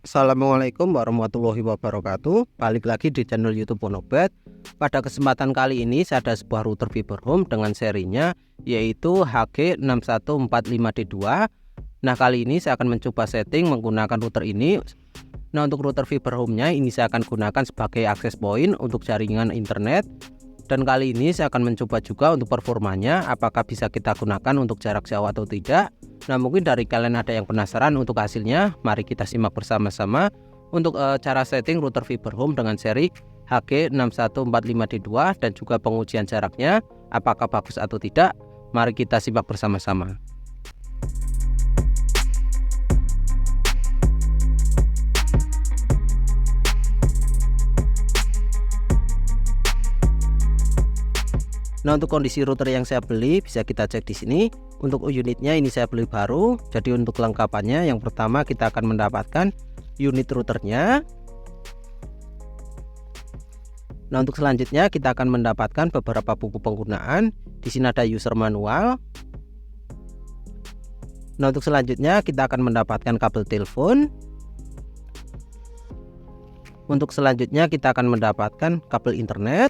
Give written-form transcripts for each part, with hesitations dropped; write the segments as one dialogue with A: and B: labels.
A: Assalamualaikum warahmatullahi wabarakatuh. Balik lagi di channel YouTube Ponobet. Pada kesempatan kali ini saya ada sebuah router fiber home dengan serinya yaitu HG6145D2. Nah, kali ini saya akan mencoba setting menggunakan router ini. Nah, untuk router fiber home-nya ini saya akan gunakan sebagai access point untuk jaringan internet. Dan kali ini saya akan mencoba juga untuk performanya, apakah bisa kita gunakan untuk jarak jauh atau tidak. Nah, mungkin dari kalian ada yang penasaran untuk hasilnya, mari kita simak bersama-sama untuk cara setting router fiber home dengan seri HG6145D2 dan juga pengujian jaraknya apakah bagus atau tidak. Mari kita simak bersama-sama. Nah, untuk kondisi router yang saya beli bisa kita cek di sini. Untuk unitnya ini saya beli baru. Jadi untuk kelengkapannya yang pertama kita akan mendapatkan unit routernya. Nah, untuk selanjutnya kita akan mendapatkan beberapa buku penggunaan. Di sini ada user manual. Nah, untuk selanjutnya kita akan mendapatkan kabel telepon. Untuk selanjutnya kita akan mendapatkan kabel internet.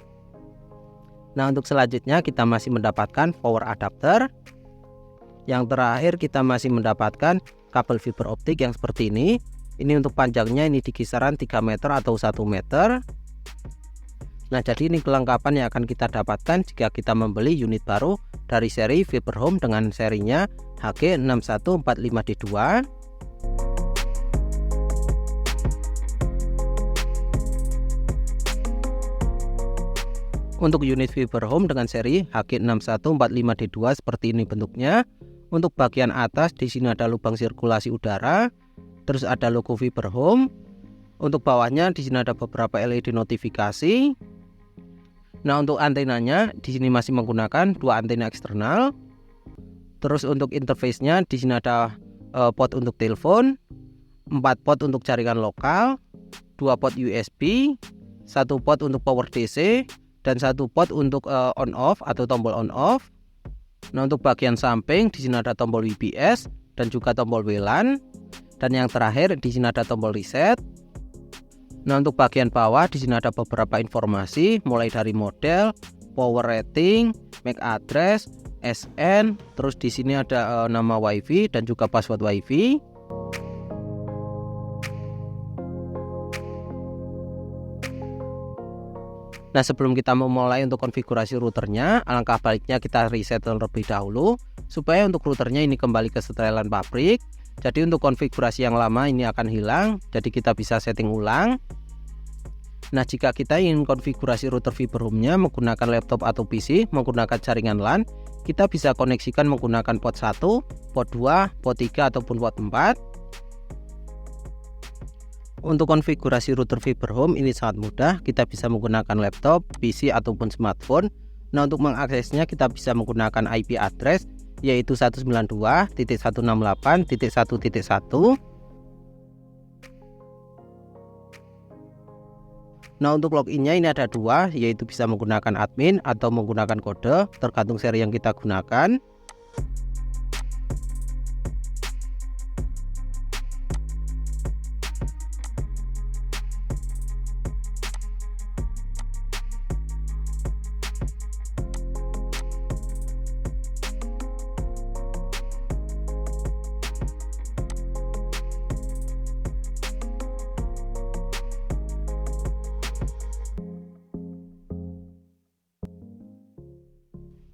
A: Nah, untuk selanjutnya kita masih mendapatkan power adapter. Yang terakhir kita masih mendapatkan kabel fiber optik yang seperti ini. Ini untuk panjangnya ini di kisaran 3 meter atau 1 meter. Nah, jadi ini kelengkapan yang akan kita dapatkan jika kita membeli unit baru dari seri fiber home dengan serinya HG6145D2. Untuk unit fiber home dengan seri HG6145D2 seperti ini bentuknya. Untuk bagian atas di sini ada lubang sirkulasi udara, terus ada logo fiber home. Untuk bawahnya di sini ada beberapa LED notifikasi. Nah, untuk antenanya di sini masih menggunakan dua antena eksternal. Terus untuk interface-nya di sini ada port untuk telepon, 4 port untuk jaringan lokal, 2 port USB, 1 port untuk power DC, dan 1 port untuk on off atau tombol on off. Nah, untuk bagian samping di sini ada tombol UPS dan juga tombol WLAN. Dan yang terakhir di sini ada tombol reset. Nah, untuk bagian bawah di sini ada beberapa informasi mulai dari model, power rating, MAC address, SN, terus di sini ada nama WiFi dan juga password WiFi. Nah, sebelum kita memulai untuk konfigurasi routernya, alangkah baiknya kita reset terlebih dahulu supaya untuk routernya ini kembali ke setelan pabrik. Jadi untuk konfigurasi yang lama ini akan hilang, jadi kita bisa setting ulang. Nah, jika kita ingin konfigurasi router fiber home-nya menggunakan laptop atau PC menggunakan jaringan LAN, kita bisa koneksikan menggunakan port 1, port 2, port 3 ataupun port 4. Untuk konfigurasi router fiber home ini sangat mudah, kita bisa menggunakan laptop, PC ataupun smartphone. Nah, untuk mengaksesnya kita bisa menggunakan IP address yaitu 192.168.1.1. Nah, untuk loginnya ini ada dua, yaitu bisa menggunakan admin atau menggunakan kode tergantung seri yang kita gunakan.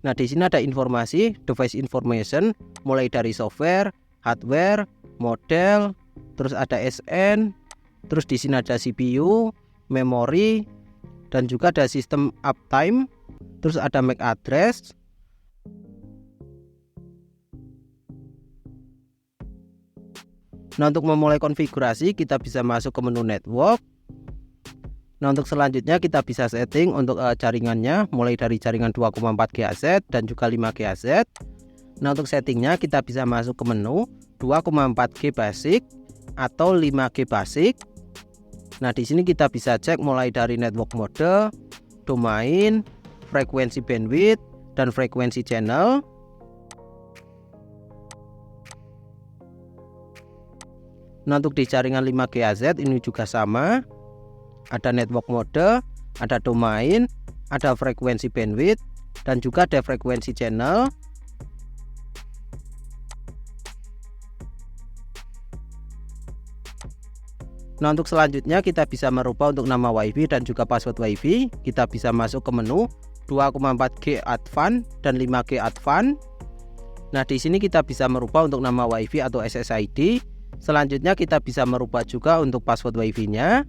A: Nah, di sini ada informasi device information mulai dari software, hardware, model, terus ada SN, terus di sini ada CPU, memori, dan juga ada sistem uptime, terus ada MAC address. Nah, untuk memulai konfigurasi kita bisa masuk ke menu network. Nah, untuk selanjutnya kita bisa setting untuk jaringannya mulai dari jaringan 2,4 GHz dan juga 5 GHz. Nah, untuk settingnya kita bisa masuk ke menu 2,4G basic atau 5G basic. Nah, di sini kita bisa cek mulai dari network mode, domain, frekuensi bandwidth, dan frekuensi channel. Nah, untuk di jaringan 5GHz ini juga sama. Ada network mode, ada domain, ada frekuensi bandwidth, dan juga ada frekuensi channel. Nah, untuk selanjutnya kita bisa merubah untuk nama WiFi dan juga password WiFi. Kita bisa masuk ke menu 2,4G Advanced dan 5G Advanced. Nah, di sini kita bisa merubah untuk nama WiFi atau SSID. Selanjutnya kita bisa merubah juga untuk password WiFi-nya.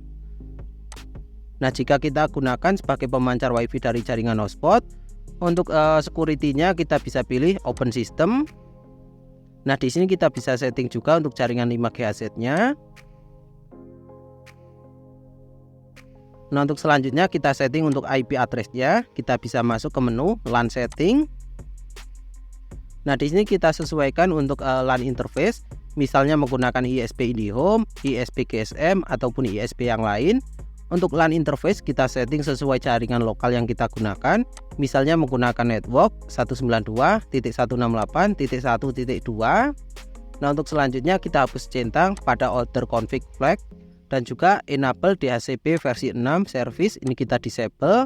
A: Nah, jika kita gunakan sebagai pemancar WiFi dari jaringan hotspot, untuk security-nya kita bisa pilih Open System. Nah, di sini kita bisa setting juga untuk jaringan 5GHz-nya. Nah, untuk selanjutnya kita setting untuk IP address-nya. Kita bisa masuk ke menu LAN setting. Nah, di sini kita sesuaikan untuk LAN interface, misalnya menggunakan ISP IndiHome, ISP GSM ataupun ISP yang lain. Untuk LAN interface kita setting sesuai jaringan lokal yang kita gunakan, misalnya menggunakan network 192.168.1.2. Nah, untuk selanjutnya kita hapus centang pada order config flag dan juga enable DHCP versi 6 service ini kita disable.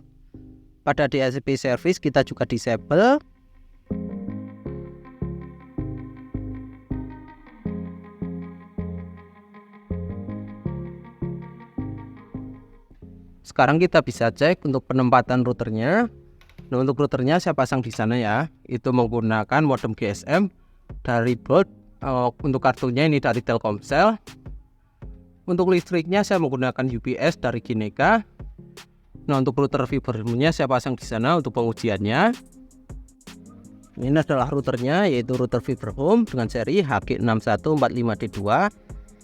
A: Pada DHCP service kita juga disable. Sekarang kita bisa cek untuk penempatan routernya. Nah, untuk routernya saya pasang di sana ya. Itu menggunakan modem GSM dari board. Untuk kartunya ini dari Telkomsel. Untuk listriknya saya menggunakan UPS dari Kineka. Nah, untuk router fibernya saya pasang di sana untuk pengujiannya. Ini adalah routernya, yaitu router fiber home dengan seri HG6145D2.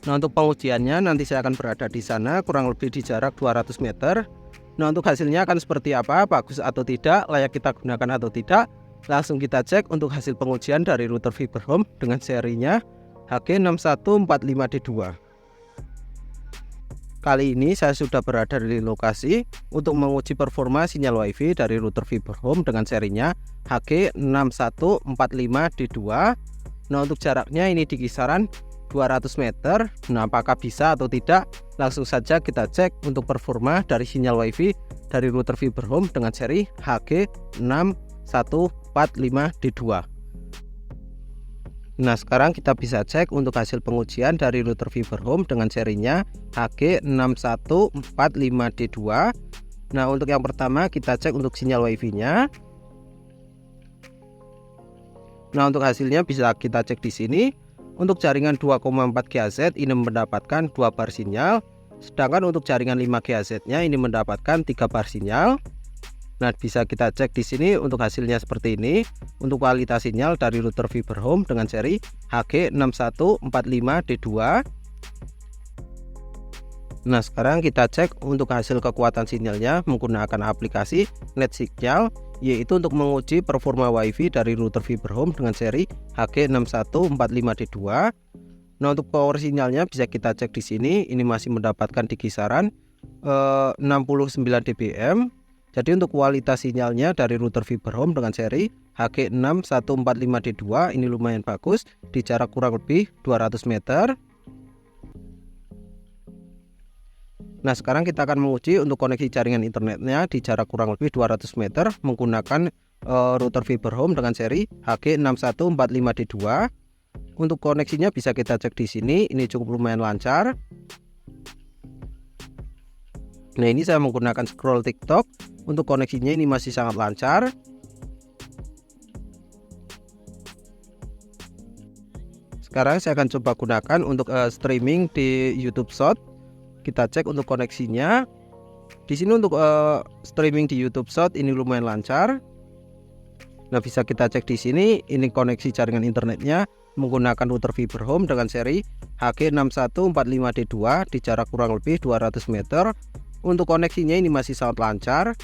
A: Nah, untuk pengujiannya nanti saya akan berada di sana kurang lebih di jarak 200 meter. Nah, untuk hasilnya akan seperti apa, bagus atau tidak, layak kita gunakan atau tidak, langsung kita cek untuk hasil pengujian dari router fiber home dengan serinya HG6145D2. Kali ini saya sudah berada di lokasi untuk menguji performa sinyal WiFi dari router fiber home dengan serinya HG6145D2. Nah, untuk jaraknya ini di kisaran 200 meter. Nah, apakah bisa atau tidak? Langsung saja kita cek untuk performa dari sinyal WiFi dari router fiber home dengan seri HG6145D2. Nah, sekarang kita bisa cek untuk hasil pengujian dari router fiber home dengan serinya HG6145D2. Nah, untuk yang pertama kita cek untuk sinyal WiFi-nya. Nah, untuk hasilnya bisa kita cek di sini. Untuk jaringan 2,4 GHz ini mendapatkan 2 bar sinyal, sedangkan untuk jaringan 5 GHz-nya ini mendapatkan 3 bar sinyal. Nah, bisa kita cek di sini untuk hasilnya seperti ini. Untuk kualitas sinyal dari router fiber home dengan seri HG6145D2. Nah, sekarang kita cek untuk hasil kekuatan sinyalnya menggunakan aplikasi NetSignal, yaitu untuk menguji performa WiFi dari router fiber home dengan seri HG6145D2. Nah, untuk power sinyalnya bisa kita cek di sini, ini masih mendapatkan di kisaran 69 dBm. Jadi untuk kualitas sinyalnya dari router fiber home dengan seri HG6145D2 ini lumayan bagus di jarak kurang lebih 200 meter. Nah, sekarang kita akan menguji untuk koneksi jaringan internetnya di jarak kurang lebih 200 meter menggunakan router fiber home dengan seri HG6145D2. Untuk koneksinya bisa kita cek di sini, ini cukup lumayan lancar. Nah, ini saya menggunakan scroll TikTok. Untuk koneksinya ini masih sangat lancar. Sekarang saya akan coba gunakan untuk streaming di YouTube Short. Kita cek untuk koneksinya. Di sini untuk streaming di YouTube Short ini lumayan lancar. Nah, bisa kita cek di sini, ini koneksi jaringan internetnya menggunakan router fiber home dengan seri HG6145D2 di jarak kurang lebih 200 meter. Untuk koneksinya ini masih sangat lancar.